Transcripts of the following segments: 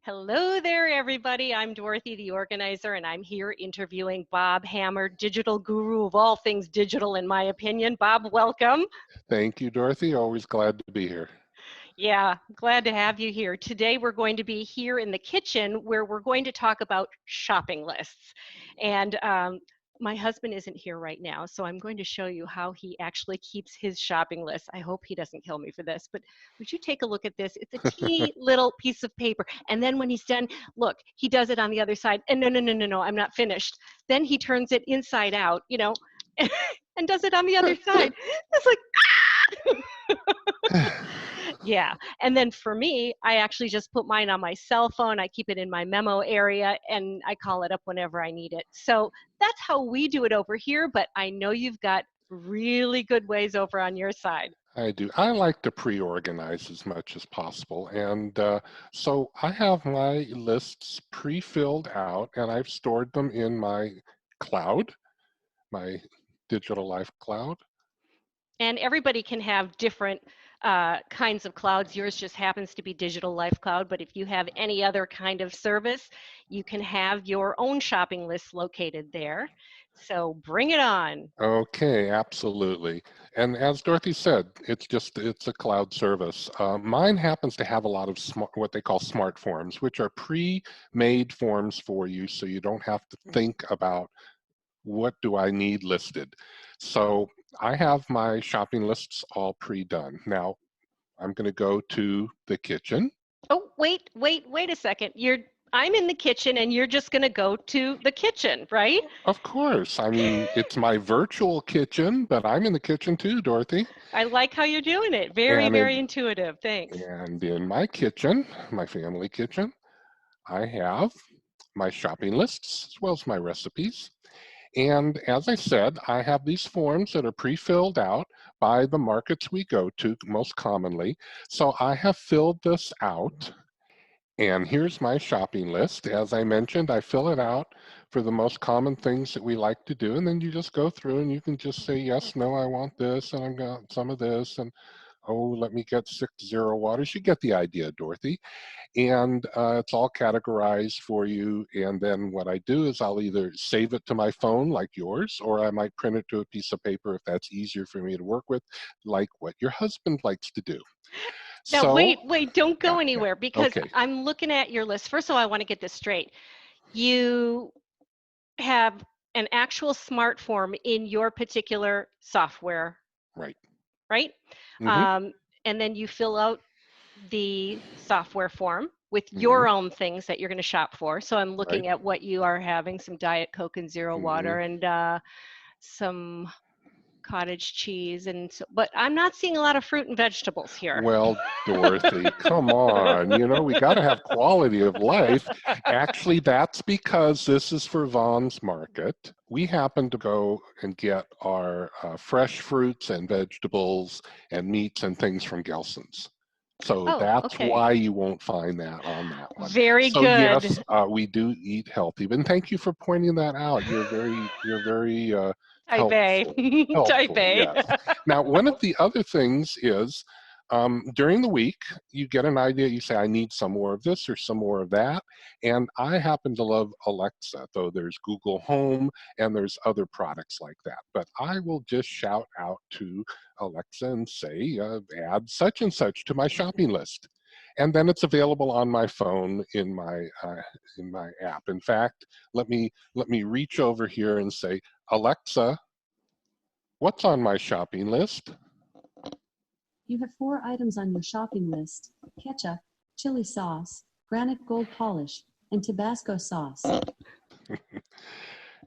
Hello there, everybody. I'm Dorothy, the organizer, and I'm here interviewing Bob Hammer, digital guru of all things digital, in my opinion. Bob, welcome. Thank you, Dorothy. Always glad to be here. Yeah, glad to have you here. Today, we're going to be here in the kitchen where we're going to talk about shopping lists. And my husband isn't here right now, so I'm going to show you how he actually keeps his shopping list. I hope he doesn't kill me for this, but would you take a look at this? It's a teeny little piece of paper. And then when he's done, look, he does it on the other side. And no, I'm not finished. Then he turns it inside out, and does it on the other side. It's like, yeah. And then for me, I actually just put mine on my cell phone. I keep it in my memo area and I call it up whenever I need it. So that's how we do it over here. But I know you've got really good ways over on your side. I do. I like to pre-organize as much as possible. And so I have my lists pre-filled out and I've stored them in my cloud, my Digital Life Cloud. And everybody can have different kinds of clouds. Yours just happens to be Digital Life Cloud, but if you have any other kind of service, you can have your own shopping list located there. So bring it on. Okay, absolutely. And as Dorothy said, it's a cloud service. Mine happens to have a lot of what they call smart forms, which are pre-made forms for you, so you don't have to think about what do I need listed. So I have my shopping lists all pre-done. Now I'm going to go to the kitchen. Oh, wait a second. I'm in the kitchen and you're just going to go to the kitchen, right? Of course. I mean, it's my virtual kitchen, but I'm in the kitchen too, Dorothy. I like how you're doing it. Very intuitive. Thanks. And in my kitchen, my family kitchen, I have my shopping lists as well as my recipes. And as I said, I have these forms that are pre-filled out by the markets we go to most commonly. So I have filled this out. And here's my shopping list. As I mentioned, I fill it out for the most common things that we like to do. And then you just go through and you can just say, yes, no, I want this, and I've got some of this, and oh, let me get 6 zero waters. You get the idea, Dorothy. And it's all categorized for you. And then what I do is I'll either save it to my phone like yours, or I might print it to a piece of paper if that's easier for me to work with, like what your husband likes to do. Now, So, wait, don't go anywhere because okay. I'm looking at your list. First of all, I want to get this straight. You have an actual smart form in your particular software, Right. right? Mm-hmm. And then you fill out the software form with your own things that you're going to shop for. So I'm looking at what you are having, some Diet Coke and zero water and some cottage cheese, but I'm not seeing a lot of fruit and vegetables here. Well, Dorothy, come on. We got to have quality of life. Actually, that's because this is for Vaughn's Market. We happen to go and get our fresh fruits and vegetables and meats and things from Gelson's. So that's why you won't find that on that one. Very so good. Yes, we do eat healthy. And thank you for pointing that out. You're very Type A. helpful. Type A. Yes. Now, one of the other things is during the week, you get an idea, you say, I need some more of this or some more of that. And I happen to love Alexa, though there's Google Home and there's other products like that. But I will just shout out to Alexa and say, add such and such to my shopping list. And then it's available on my phone in my app. In fact, let me reach over here and say, Alexa, what's on my shopping list? You have 4 items on your shopping list: ketchup, chili sauce, granite gold polish, and Tabasco sauce.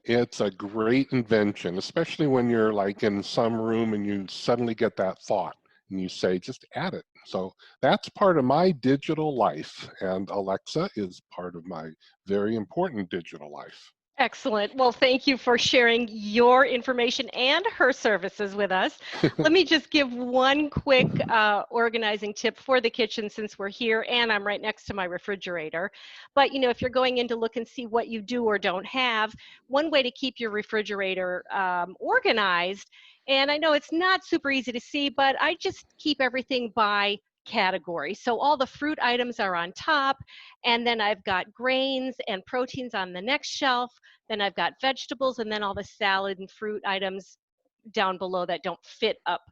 It's a great invention, especially when you're like in some room and you suddenly get that thought and you say, just add it. So that's part of my digital life, and Alexa is part of my very important digital life. Excellent. Well, thank you for sharing your information and her services with us. Let me just give one quick organizing tip for the kitchen since we're here and I'm right next to my refrigerator. But, if you're going in to look and see what you do or don't have, one way to keep your refrigerator organized, and I know it's not super easy to see, but I just keep everything by category. So all the fruit items are on top, and then I've got grains and proteins on the next shelf. Then I've got vegetables, and then all the salad and fruit items down below that don't fit up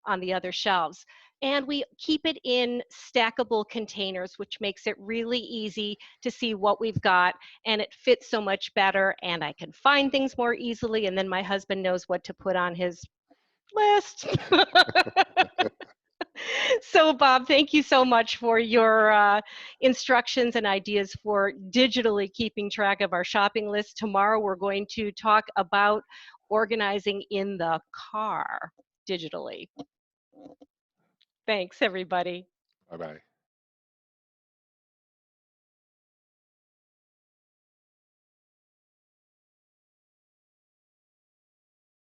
on the other shelves. And we keep it in stackable containers, which makes it really easy to see what we've got, and it fits so much better, and I can find things more easily, and then my husband knows what to put on his list. So Bob, thank you so much for your instructions and ideas for digitally keeping track of our shopping list. Tomorrow we're going to talk about organizing in the car digitally. Thanks, everybody. Bye-bye.